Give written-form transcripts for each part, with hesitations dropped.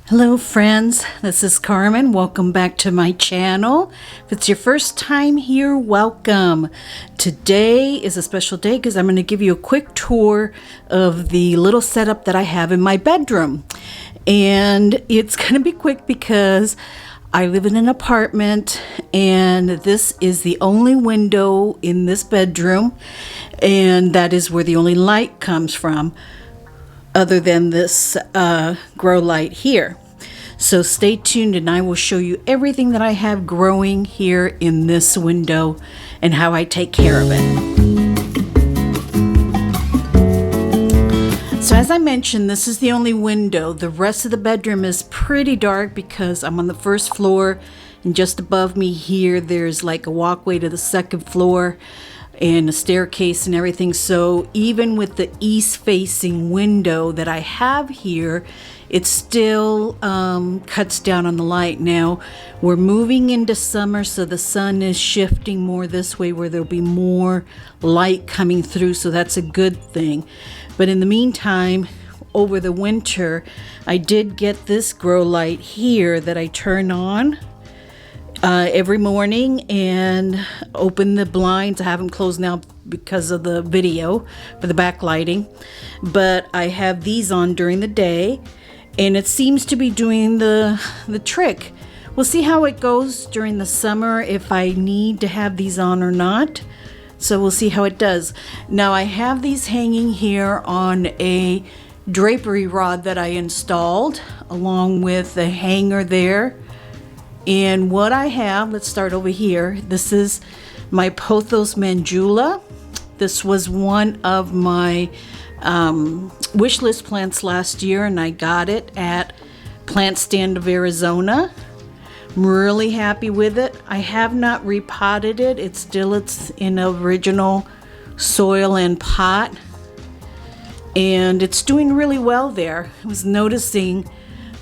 Hello friends, this is Carmen. Welcome back to my channel. If it's your first time here, welcome. Today is a special day because I'm going to give you a quick tour of the little setup that I have in my bedroom. And it's going to be quick because I live in an apartment and this is the only window in this bedroom, and that is where the only light comes from, other than this grow light here. So stay tuned and I will show you everything that I have growing here in this window and how I take care of it. So as I mentioned, this is the only window. The rest of the bedroom is pretty dark because I'm on the first floor, and just above me here there's like a walkway to the second floor and a staircase and everything. So even with the east facing window that I have here, it still cuts down on the light. Now we're moving into summer, so the sun is shifting more this way where there'll be more light coming through, so that's a good thing. But in the meantime, over the winter, I did get this grow light here that I turn on every morning and open the blinds. I have them closed now because of the video for the backlighting, but I have these on during the day and it seems to be doing the trick. We'll see how it goes during the summer, if I need to have these on or not. So we'll see how it does. Now I have these hanging here on a drapery rod that I installed along with the hanger there. And what I have, let's start over here. This is my Pothos mandula. This was one of my wish list plants last year, and I got it at Plant Stand of Arizona. I'm really happy with it. I have not repotted it. It's in original soil and pot, and it's doing really well there. I was noticing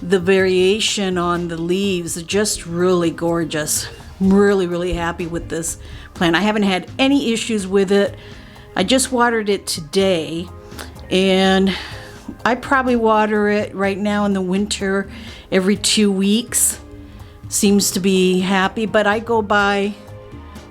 the variation on the leaves are just really gorgeous. I'm really happy with this plant. I haven't had any issues with it. I just watered it today, and I probably water it right now in the winter every 2 weeks. Seems to be happy, but I go by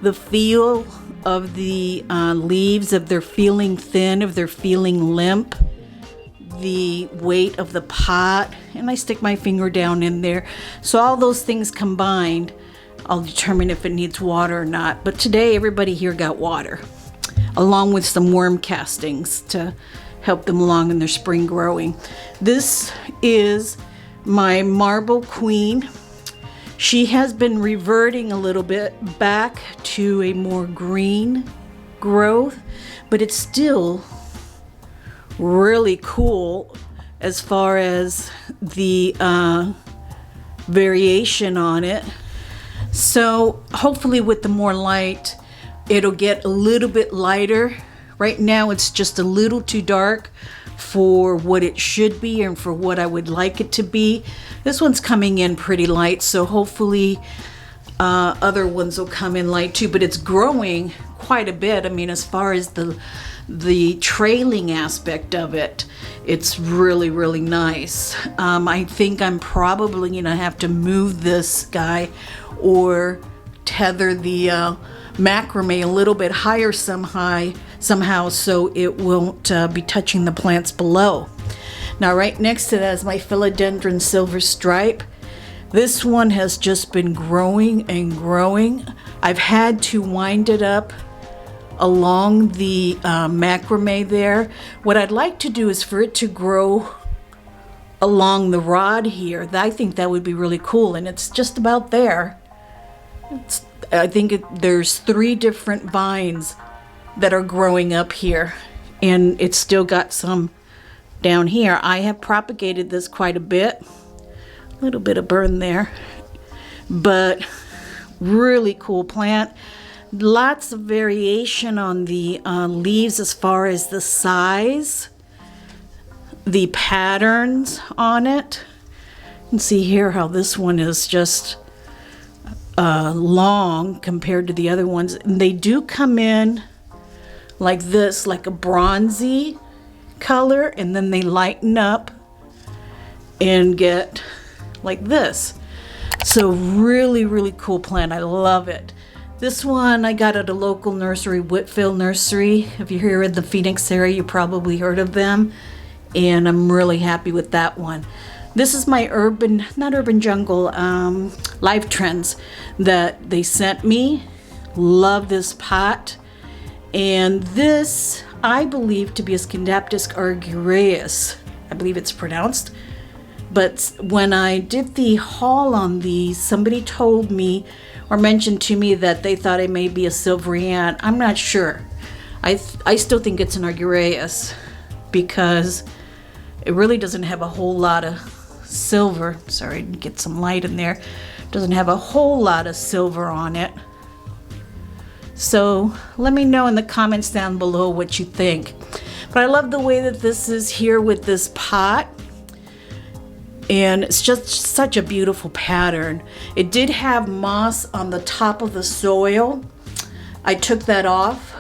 the feel of the leaves, if they're feeling thin, if they're feeling limp, the weight of the pot, and I stick my finger down in there. So all those things combined, I'll determine if it needs water or not. But today everybody here got water, along with some worm castings to help them along in their spring growing. This is my marble queen. She has been reverting a little bit back to a more green growth, but it's still really cool as far as the variation on it. So hopefully with the more light, it'll get a little bit lighter. Right now it's just a little too dark for what it should be and for what I would like it to be. This one's coming in pretty light, so hopefully other ones will come in light too, but it's growing quite a bit. I mean, as far as the trailing aspect of it, it's really nice. I think I'm probably gonna have to move this guy or tether the macrame a little bit higher somehow so it won't be touching the plants below. Now right next to that is my Philodendron silver stripe. This one has just been growing and growing. I've had to wind it up along the macrame there. What I'd like to do is for it to grow along the rod here. I think that would be really cool, and it's just about there. I think there's 3 different vines that are growing up here, and it's still got some down here. I have propagated this quite a bit. A little bit of burn there, but really cool plant. Lots of variation on the leaves as far as the size, the patterns on it. You can see here how this one is just long compared to the other ones. And they do come in like this, like a bronzy color, and then they lighten up and get like this. So really, really cool plant. I love it. This one I got at a local nursery, Whitfield Nursery. If you're here in the Phoenix area, you probably heard of them. And I'm really happy with that one. This is my not urban jungle, live trends that they sent me. Love this pot. And this, I believe to be a Scindaptus argyraeus. I believe it's pronounced. But when I did the haul on these, somebody told me or mentioned to me that they thought it may be a silvery ant. I'm not sure. I still think it's an argyraeus because it really doesn't have a whole lot of silver. Sorry, get some light in there. Doesn't have a whole lot of silver on it. So let me know in the comments down below what you think. But I love the way that this is here with this pot. And it's just such a beautiful pattern. It did have moss on the top of the soil. I took that off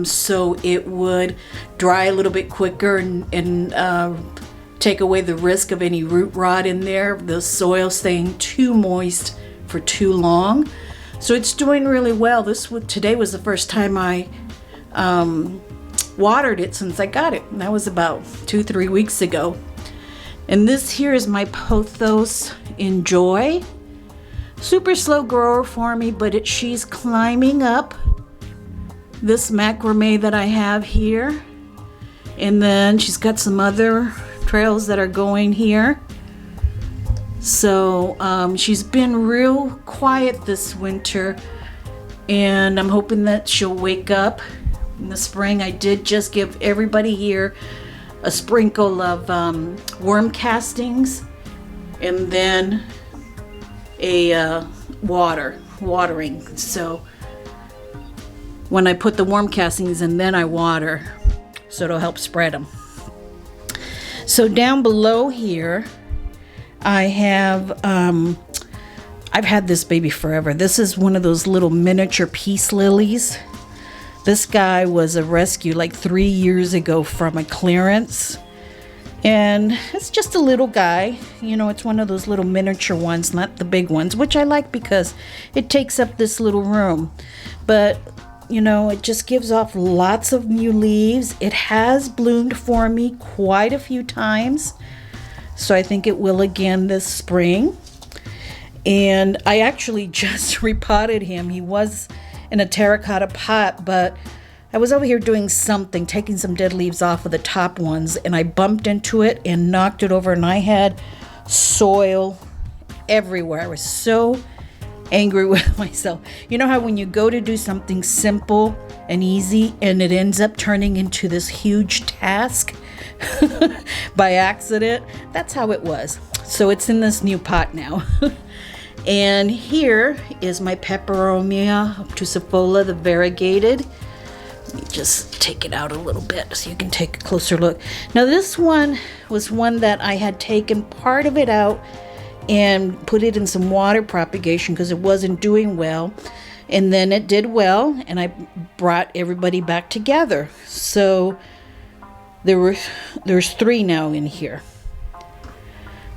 so it would dry a little bit quicker and take away the risk of any root rot in there, the soil staying too moist for too long. So it's doing really well. Today was the first time I watered it since I got it. And that was about 2-3 weeks ago. And this here is my Pothos Enjoy. Super slow grower for me, but she's climbing up this macrame that I have here. And then she's got some other trails that are going here. So she's been real quiet this winter, and I'm hoping that she'll wake up in the spring. I did just give everybody here a sprinkle of worm castings and then a watering. So when I put the worm castings in, then I water, so it'll help spread them. So down below here I have I've had this baby forever. This is one of those little miniature peace lilies. This guy was a rescue like 3 years ago from a clearance. And it's just a little guy. You know, it's one of those little miniature ones, not the big ones, which I like because it takes up this little room. But, you know, it just gives off lots of new leaves. It has bloomed for me quite a few times. So I think it will again this spring. And I actually just repotted him. He was in a terracotta pot, but I was over here doing something, taking some dead leaves off of the top ones, and I bumped into it and knocked it over, and I had soil everywhere. I was so angry with myself. You know how when you go to do something simple and easy and it ends up turning into this huge task by accident? That's how it was. So it's in this new pot now. And here is my Peperomia obtusifolia, the variegated. Let me just take it out a little bit so you can take a closer look. Now this one was one that I had taken part of it out and put it in some water propagation because it wasn't doing well. And then it did well, and I brought everybody back together. So there's 3 now in here.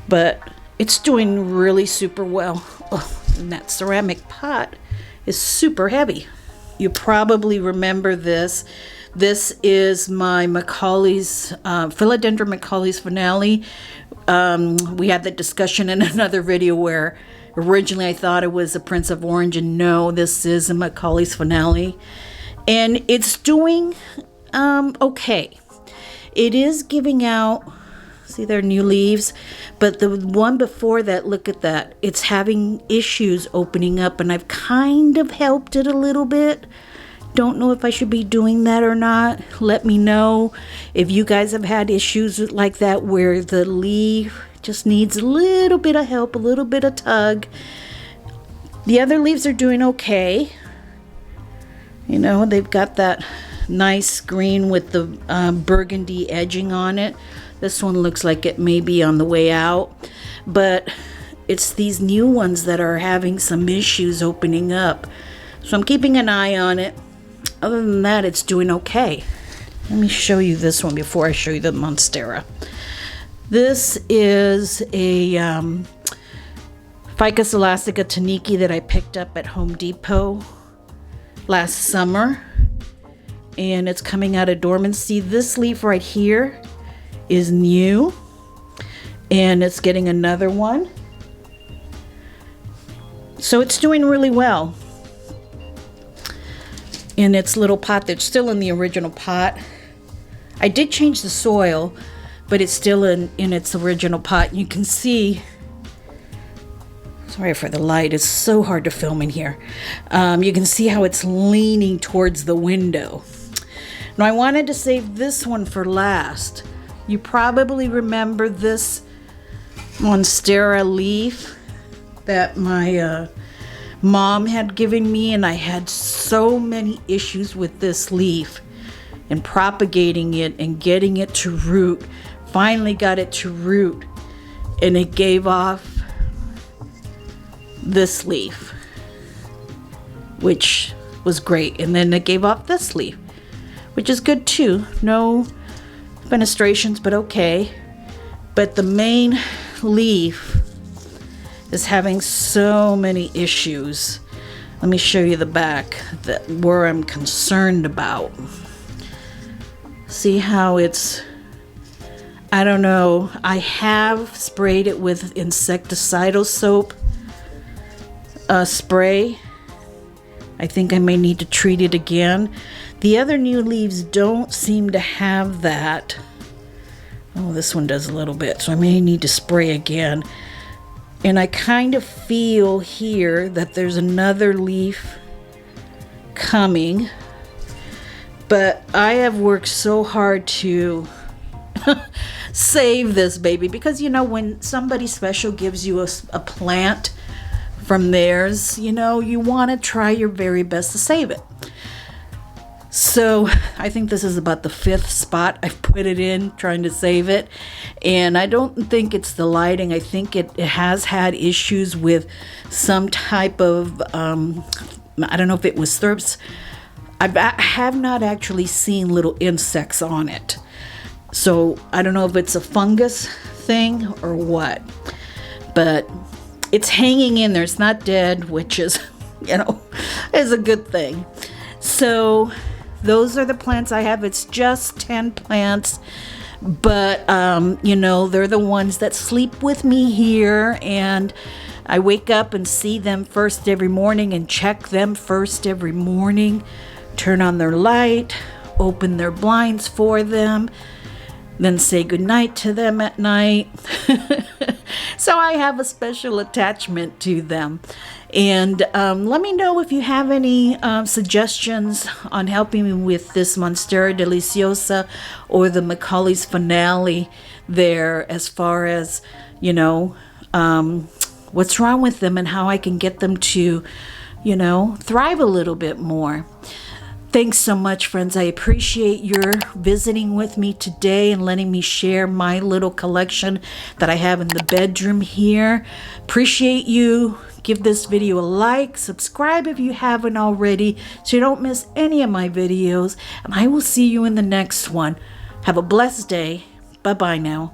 But it's doing really super well. Oh, and that ceramic pot is super heavy. You probably remember this. This is my Macaulay's, Philodendron Macaulay's finale. We had that discussion in another video where originally I thought it was a Prince of Orange, and no, this is a Macaulay's finale. And it's doing okay. It is giving out, see their new leaves, but the one before that, look at that, it's having issues opening up, and I've kind of helped it a little bit. Don't know if I should be doing that or not. Let me know if you guys have had issues like that where the leaf just needs a little bit of help, a little bit of tug. The other leaves are doing okay. You know, they've got that nice green with the burgundy edging on it. This one looks like it may be on the way out, but it's these new ones that are having some issues opening up. So I'm keeping an eye on it. Other than that, it's doing okay. Let me show you this one before I show you the Monstera. This is a Ficus elastica taniki that I picked up at Home Depot last summer, and it's coming out of dormancy. This leaf right here is new, and it's getting another one, so it's doing really well in its little pot. That's still in the original pot. I did change the soil, but it's still in its original pot. You can see, sorry for the light, it's so hard to film in here. You can see how it's leaning towards the window. Now I wanted to save this one for last. You probably remember this Monstera leaf that my mom had given me, and I had so many issues with this leaf and propagating it and getting it to root. Finally got it to root, and it gave off this leaf, which was great. And then it gave off this leaf, which is good too. No fenestrations, but okay. But the main leaf is having so many issues. Let me show you the back, where I'm concerned about. See how it's, I don't know, I have sprayed it with insecticidal soap spray. I think I may need to treat it again. The other new leaves don't seem to have that. Oh, this one does a little bit, so I may need to spray again. And I kind of feel here that there's another leaf coming, but I have worked so hard to save this baby, because you know, when somebody special gives you a plant from theirs, you know, you want to try your very best to save it. So I think this is about the 5th spot I've put it in trying to save it, and I don't think it's the lighting. I think it has had issues with some type of I don't know if it was thrips. I have not actually seen little insects on it, so I don't know if it's a fungus thing or what, but it's hanging in there. It's not dead, which is, you know, is a good thing. So those are the plants I have. It's just 10 plants, but you know, they're the ones that sleep with me here, and I wake up and see them first every morning and check them first every morning, turn on their light, open their blinds for them, then say goodnight to them at night. So I have a special attachment to them. And let me know if you have any suggestions on helping me with this Monstera Deliciosa or the Macaulay's Finale there, as far as, you know, what's wrong with them and how I can get them to, you know, thrive a little bit more. Thanks so much, friends. I appreciate your visiting with me today and letting me share my little collection that I have in the bedroom here. Appreciate you. Give this video a like, subscribe if you haven't already, so you don't miss any of my videos, and I will see you in the next one. Have a blessed day. Bye-bye now.